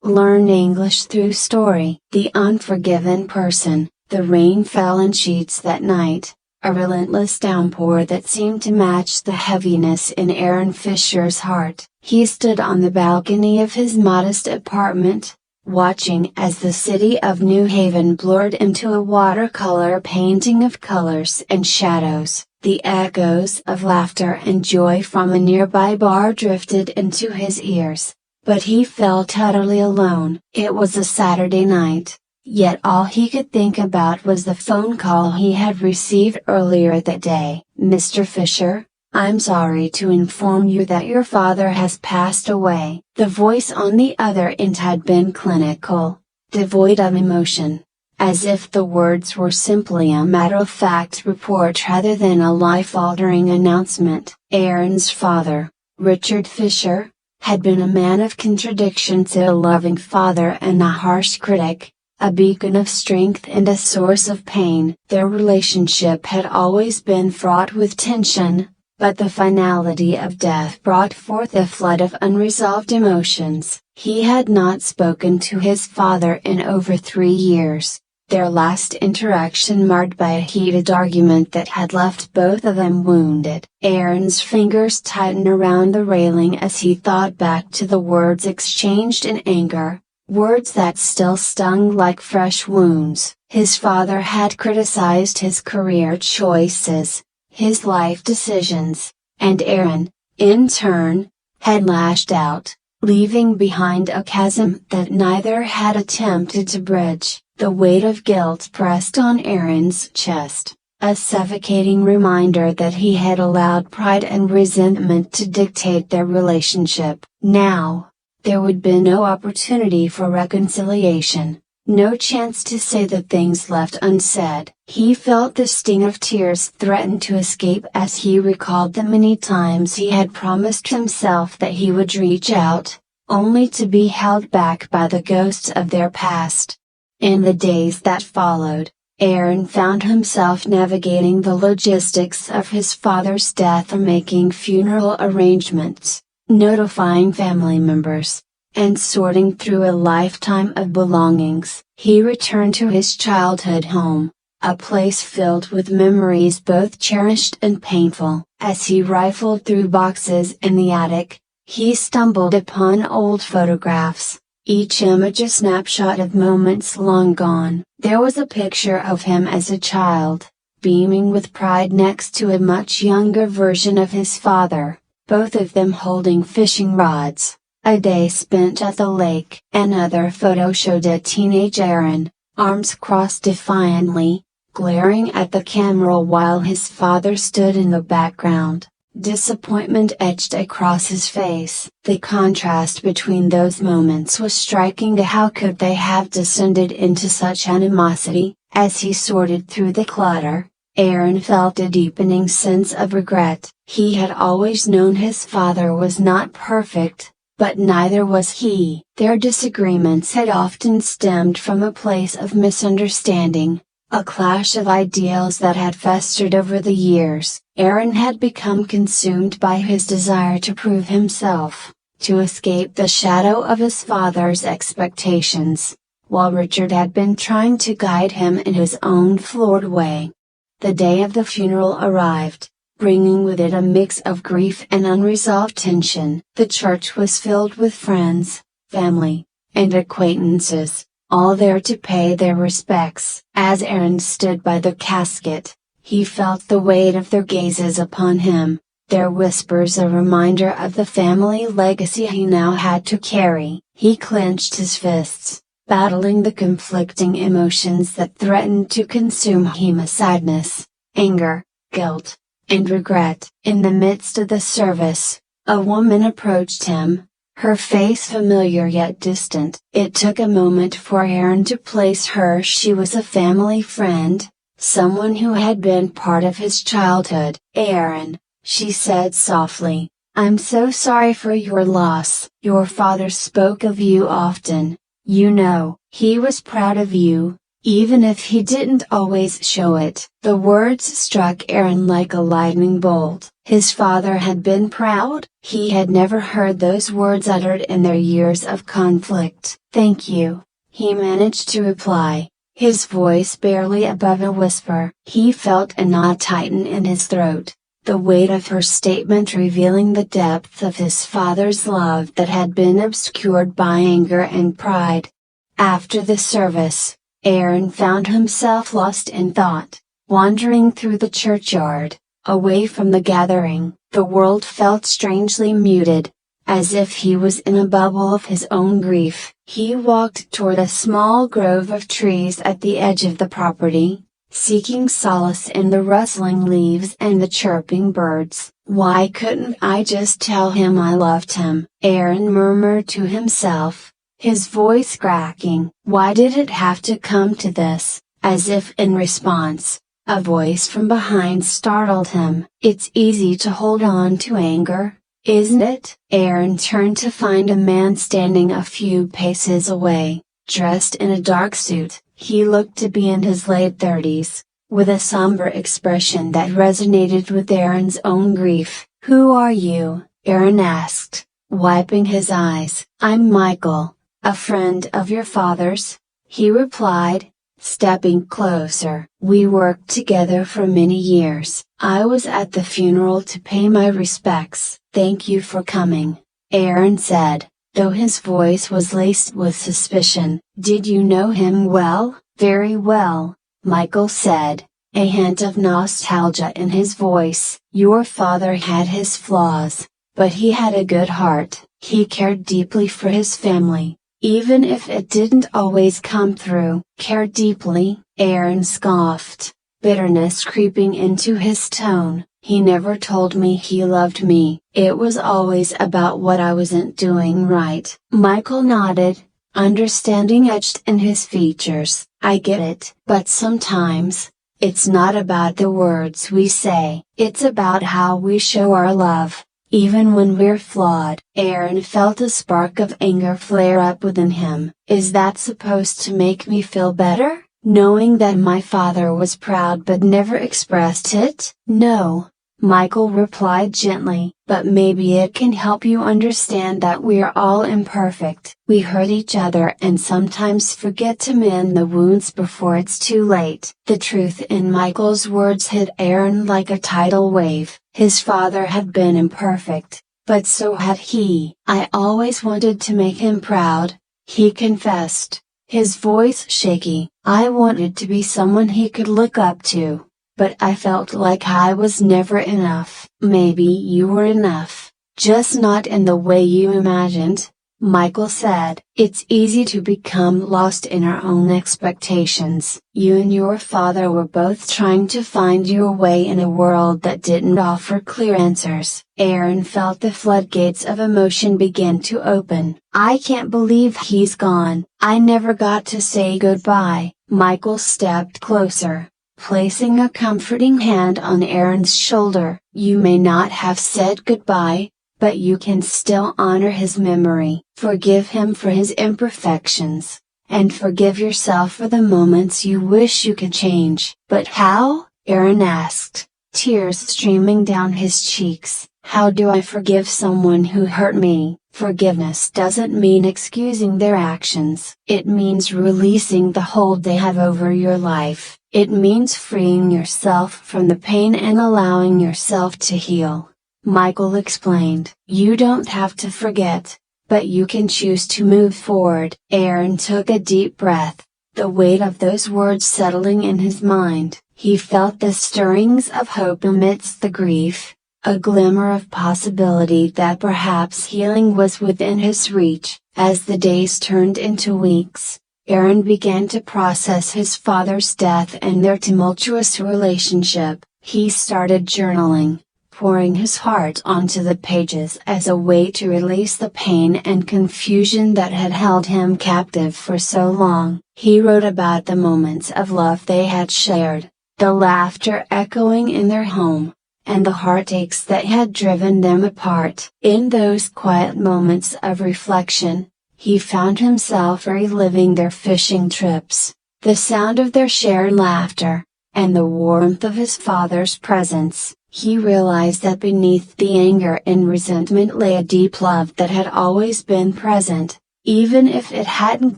Learn English through story. The unforgiven person. The rain fell in sheets that night, a relentless downpour that seemed to match the heaviness in Aaron Fisher's heart. He stood on the balcony of his modest apartment, watching as the city of New Haven blurred into a watercolor painting of colors and shadows. The echoes of laughter and joy from a nearby bar drifted into his ears, but he felt utterly alone. It was a Saturday night, yet all he could think about was the phone call he had received earlier that day. "Mr. Fisher, I'm sorry to inform you that your father has passed away." The voice on the other end had been clinical, devoid of emotion, as if the words were simply a matter-of-fact report rather than a life-altering announcement. Aaron's father, Richard Fisher, had been a man of contradictions, a loving father and a harsh critic, a beacon of strength and a source of pain. Their relationship had always been fraught with tension, but the finality of death brought forth a flood of unresolved emotions. He had not spoken to his father in over 3 years, their last interaction marred by a heated argument that had left both of them wounded. Aaron's fingers tightened around the railing as he thought back to the words exchanged in anger, words that still stung like fresh wounds. His father had criticized his career choices, his life decisions, and Aaron, in turn, had lashed out, leaving behind a chasm that neither had attempted to bridge. The weight of guilt pressed on Aaron's chest, a suffocating reminder that he had allowed pride and resentment to dictate their relationship. Now, there would be no opportunity for reconciliation, no chance to say the things left unsaid. He felt the sting of tears threaten to escape as he recalled the many times he had promised himself that he would reach out, only to be held back by the ghosts of their past. In the days that followed, Aaron found himself navigating the logistics of his father's death and making funeral arrangements, notifying family members, and sorting through a lifetime of belongings. He returned to his childhood home, a place filled with memories both cherished and painful. As he rifled through boxes in the attic, he stumbled upon old photographs, each image a snapshot of moments long gone. There was a picture of him as a child, beaming with pride next to a much younger version of his father, both of them holding fishing rods. A day spent at the lake. Another photo showed a teenage Aaron, arms crossed defiantly, glaring at the camera while his father stood in the background. Disappointment etched across his face. The contrast between those moments was striking. How could they have descended into such animosity? As he sorted through the clutter, Aaron felt a deepening sense of regret. He had always known his father was not perfect, but neither was he. Their disagreements had often stemmed from a place of misunderstanding, a clash of ideals that had festered over the years. Aaron had become consumed by his desire to prove himself, to escape the shadow of his father's expectations, while Richard had been trying to guide him in his own flawed way. The day of the funeral arrived, bringing with it a mix of grief and unresolved tension. The church was filled with friends, family, and acquaintances, all there to pay their respects. As Aaron stood by the casket, he felt the weight of their gazes upon him, their whispers a reminder of the family legacy he now had to carry. He clenched his fists, battling the conflicting emotions that threatened to consume him: sadness, anger, guilt, and regret. In the midst of the service, a woman approached him, her face familiar yet distant. It took a moment for Aaron to place her. She was a family friend, someone who had been part of his childhood. "Aaron," she said softly, "I'm so sorry for your loss. Your father spoke of you often, you know. He was proud of you, Even if he didn't always show it. The words struck Aaron like a lightning bolt. His father had been proud. He had never heard those words uttered in their years of conflict. "Thank you," he managed to reply, his voice barely above a whisper. He felt a knot tighten in his throat, the weight of her statement revealing the depth of his father's love that had been obscured by anger and pride. After the service, Aaron found himself lost in thought, wandering through the churchyard, away from the gathering. The world felt strangely muted, as if he was in a bubble of his own grief. He walked toward a small grove of trees at the edge of the property, seeking solace in the rustling leaves and the chirping birds. "Why couldn't I just tell him I loved him?" Aaron murmured to himself, his voice cracking. "Why did it have to come to this?" As if in response, a voice from behind startled him. "It's easy to hold on to anger, isn't it?" Aaron turned to find a man standing a few paces away, dressed in a dark suit. He looked to be in his late 30s, with a somber expression that resonated with Aaron's own grief. "Who are you?" Aaron asked, wiping his eyes. "I'm Michael, a friend of your father's," he replied, stepping closer. "We worked together for many years. I was at the funeral to pay my respects." "Thank you for coming," Aaron said, though his voice was laced with suspicion. "Did you know him well?" "Very well," Michael said, a hint of nostalgia in his voice. "Your father had his flaws, but he had a good heart. He cared deeply for his family, even if it didn't always come through." "Cared deeply?" Aaron scoffed, bitterness creeping into his tone. "He never told me he loved me. It was always about what I wasn't doing right." Michael nodded, understanding etched in his features. "I get it. But sometimes, it's not about the words we say. It's about how we show our love, even when we're flawed." Aaron felt a spark of anger flare up within him. "Is that supposed to make me feel better, knowing that my father was proud but never expressed it?" "No," Michael replied gently, "but maybe it can help you understand that we're all imperfect. We hurt each other and sometimes forget to mend the wounds before it's too late." The truth in Michael's words hit Aaron like a tidal wave. His father had been imperfect, but so had he. "I always wanted to make him proud," he confessed, his voice shaky. "I wanted to be someone he could look up to, but I felt like I was never enough." "Maybe you were enough, just not in the way you imagined," Michael said. "It's easy to become lost in our own expectations. You and your father were both trying to find your way in a world that didn't offer clear answers." Aaron felt the floodgates of emotion begin to open. "I can't believe he's gone. I never got to say goodbye." Michael stepped closer, placing a comforting hand on Aaron's shoulder. "You may not have said goodbye, but you can still honor his memory. Forgive him for his imperfections, and forgive yourself for the moments you wish you could change." "But how?" Aaron asked, tears streaming down his cheeks. "How do I forgive someone who hurt me?" Forgiveness doesn't mean excusing their actions. It means releasing the hold they have over your life. It means freeing yourself from the pain and allowing yourself to heal," Michael explained. "You don't have to forget, but you can choose to move forward." Aaron took a deep breath, the weight of those words settling in his mind. He felt the stirrings of hope amidst the grief, a glimmer of possibility that perhaps healing was within his reach. As the days turned into weeks, Aaron began to process his father's death and their tumultuous relationship. He started journaling, pouring his heart onto the pages as a way to release the pain and confusion that had held him captive for so long. He wrote about the moments of love they had shared, the laughter echoing in their home, and the heartaches that had driven them apart. In those quiet moments of reflection, he found himself reliving their fishing trips, the sound of their shared laughter, and the warmth of his father's presence, he realized that beneath the anger and resentment lay a deep love that had always been present, even if it hadn't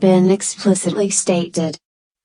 been explicitly stated.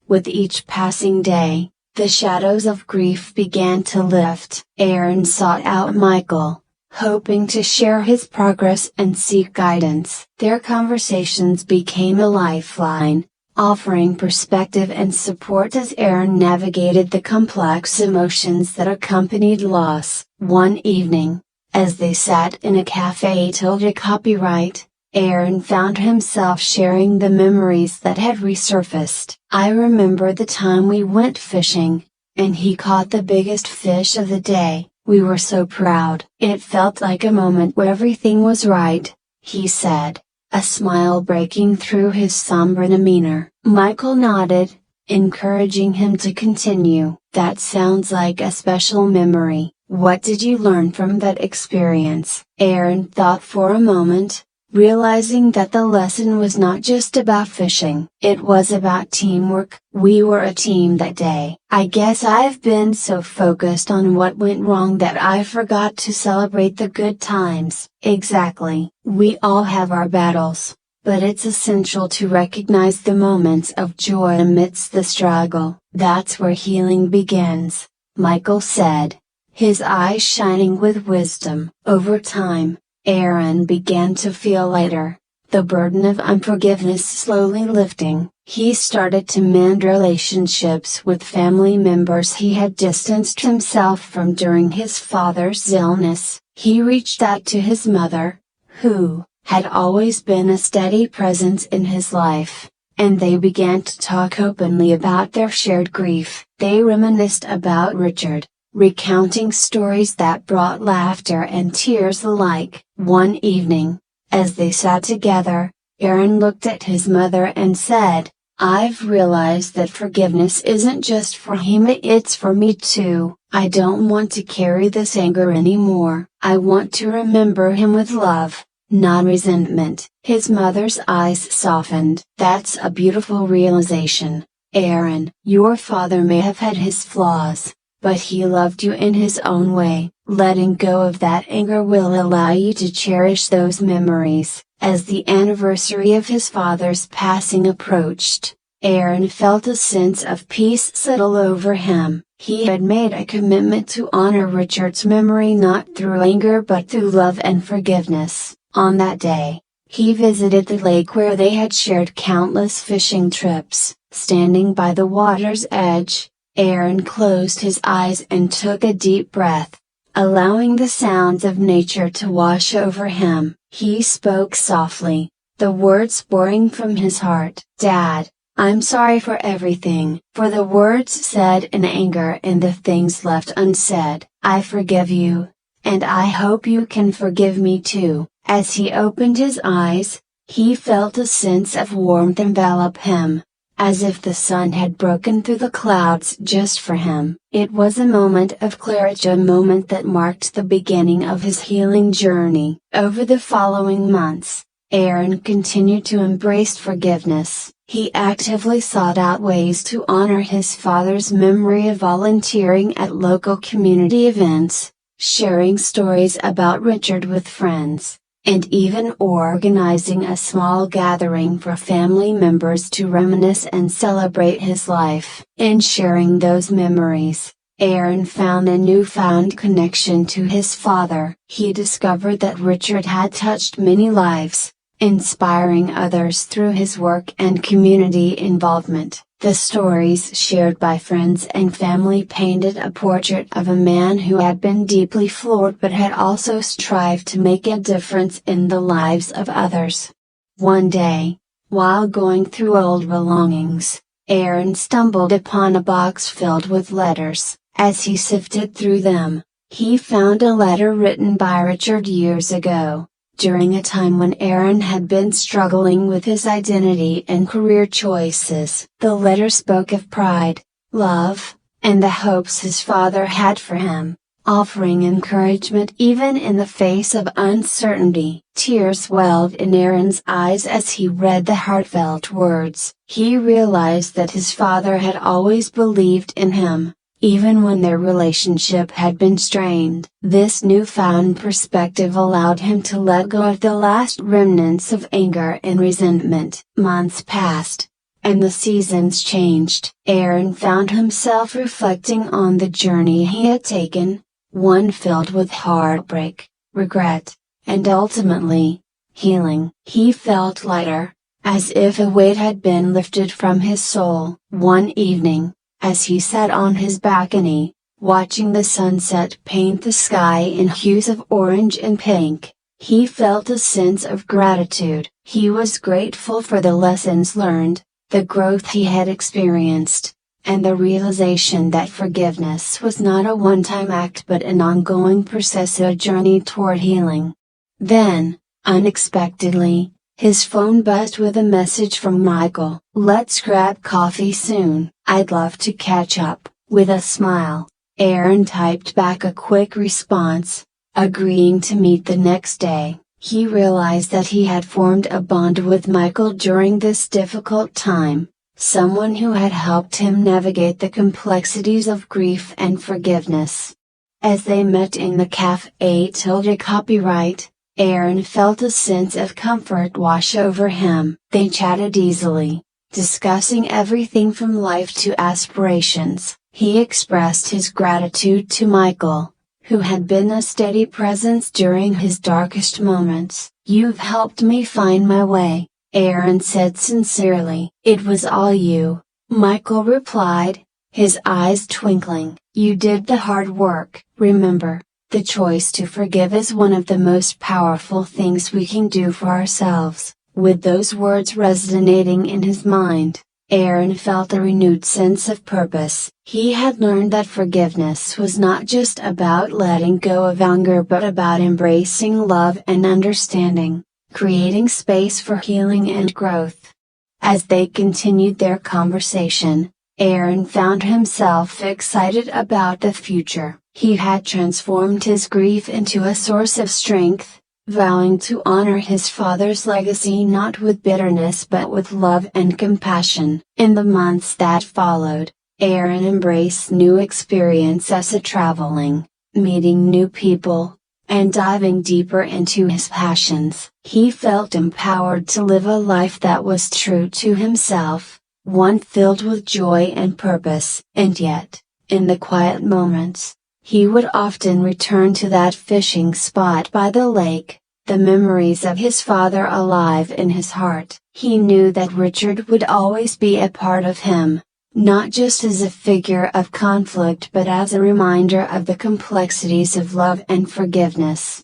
With each passing day, the shadows of grief began to lift. Aaron sought out Michael, hoping to share his progress and seek guidance. Their conversations became a lifeline, offering perspective and support as Aaron navigated the complex emotions that accompanied loss. One evening, as they sat in a cafe told a copyright, Aaron found himself sharing the memories that had resurfaced. "I remember the time we went fishing, and he caught the biggest fish of the day. We were so proud. It felt like a moment where everything was right," he said, a smile breaking through his somber demeanor. Michael nodded, encouraging him to continue. "That sounds like a special memory. What did you learn from that experience?" Aaron thought for a moment, realizing that the lesson was not just about fishing. It was about teamwork. "We were a team that day. I guess I've been so focused on what went wrong that I forgot to celebrate the good times." "Exactly. We all have our battles, but it's essential to recognize the moments of joy amidst the struggle. That's where healing begins," Michael said, his eyes shining with wisdom. Over time, Aaron began to feel lighter, the burden of unforgiveness slowly lifting. He started to mend relationships with family members he had distanced himself from during his father's illness. He reached out to his mother, who had always been a steady presence in his life, and they began to talk openly about their shared grief. They reminisced about Richard, recounting stories that brought laughter and tears alike. One evening, as they sat together, Aaron looked at his mother and said, "I've realized that forgiveness isn't just for him, it's for me too. I don't want to carry this anger anymore. I want to remember him with love, not resentment." His mother's eyes softened. "That's a beautiful realization, Aaron. Your father may have had his flaws, but he loved you in his own way. Letting go of that anger will allow you to cherish those memories." As the anniversary of his father's passing approached, Aaron felt a sense of peace settle over him. He had made a commitment to honor Richard's memory not through anger but through love and forgiveness. On that day, he visited the lake where they had shared countless fishing trips. Standing by the water's edge, Aaron closed his eyes and took a deep breath, allowing the sounds of nature to wash over him. He spoke softly, the words pouring from his heart. "Dad, I'm sorry for everything. For the words said in anger and the things left unsaid. I forgive you, and I hope you can forgive me too." As he opened his eyes, he felt a sense of warmth envelop him, as if the sun had broken through the clouds just for him. It was a moment of clarity, a moment that marked the beginning of his healing journey. Over the following months, Aaron continued to embrace forgiveness. He actively sought out ways to honor his father's memory, of volunteering at local community events, sharing stories about Richard with friends, and even organizing a small gathering for family members to reminisce and celebrate his life. In sharing those memories, Aaron found a newfound connection to his father. He discovered that Richard had touched many lives, inspiring others through his work and community involvement. The stories shared by friends and family painted a portrait of a man who had been deeply flawed but had also strived to make a difference in the lives of others. One day, while going through old belongings, Aaron stumbled upon a box filled with letters. As he sifted through them, he found a letter written by Richard years ago, during a time when Aaron had been struggling with his identity and career choices. The letter spoke of pride, love, and the hopes his father had for him. offering encouragement even in the face of uncertainty. Tears welled in Aaron's eyes as he read the heartfelt words. He realized that his father had always believed in him, even when their relationship had been strained. This newfound perspective allowed him to let go of the last remnants of anger and resentment. Months passed, and the seasons changed. Aaron found himself reflecting on the journey he had taken, one filled with heartbreak, regret, and ultimately, healing. He felt lighter, as if a weight had been lifted from his soul. One evening, as he sat on his balcony, watching the sunset paint the sky in hues of orange and pink, he felt a sense of gratitude. He was grateful for the lessons learned, the growth he had experienced, and the realization that forgiveness was not a one-time act but an ongoing process, a journey toward healing. Then, unexpectedly, his phone buzzed with a message from Michael. "Let's grab coffee soon. I'd love to catch up." With a smile, Aaron typed back a quick response, agreeing to meet the next day. He realized that he had formed a bond with Michael during this difficult time, someone who had helped him navigate the complexities of grief and forgiveness. As they met in the cafe tilde copyright, Aaron felt a sense of comfort wash over him. They chatted easily, discussing everything from life to aspirations. He expressed his gratitude to Michael, who had been a steady presence during his darkest moments. "You've helped me find my way," Aaron said sincerely. "It was all you," Michael replied, his eyes twinkling. "You did the hard work." Remember, the choice to forgive is one of the most powerful things we can do for ourselves. With those words resonating in his mind, Aaron felt a renewed sense of purpose. He had learned that forgiveness was not just about letting go of anger but about embracing love and understanding, creating space for healing and growth. As they continued their conversation, Aaron found himself excited about the future. He had transformed his grief into a source of strength, vowing to honor his father's legacy not with bitterness but with love and compassion. In the months that followed, Aaron embraced new experiences, traveling, meeting new people, and diving deeper into his passions. He felt empowered to live a life that was true to himself, one filled with joy and purpose. And yet, in the quiet moments, he would often return to that fishing spot by the lake, the memories of his father alive in his heart. He knew that Richard would always be a part of him, not just as a figure of conflict but as a reminder of the complexities of love and forgiveness.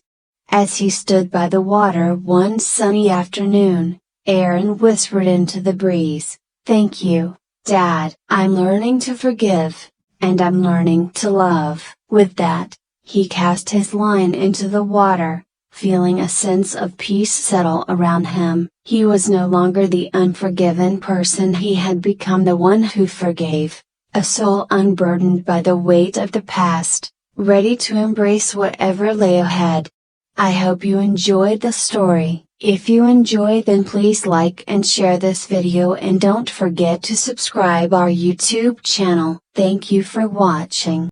As he stood by the water one sunny afternoon, Aaron whispered into the breeze, "Thank you, Dad. I'm learning to forgive, and I'm learning to love." With that, he cast his line into the water, feeling a sense of peace settle around him. He was no longer the unforgiven person, he had become the one who forgave, a soul unburdened by the weight of the past, ready to embrace whatever lay ahead. I hope you enjoyed the story. If you enjoyed, then please like and share this video, and don't forget to subscribe our YouTube channel. Thank you for watching.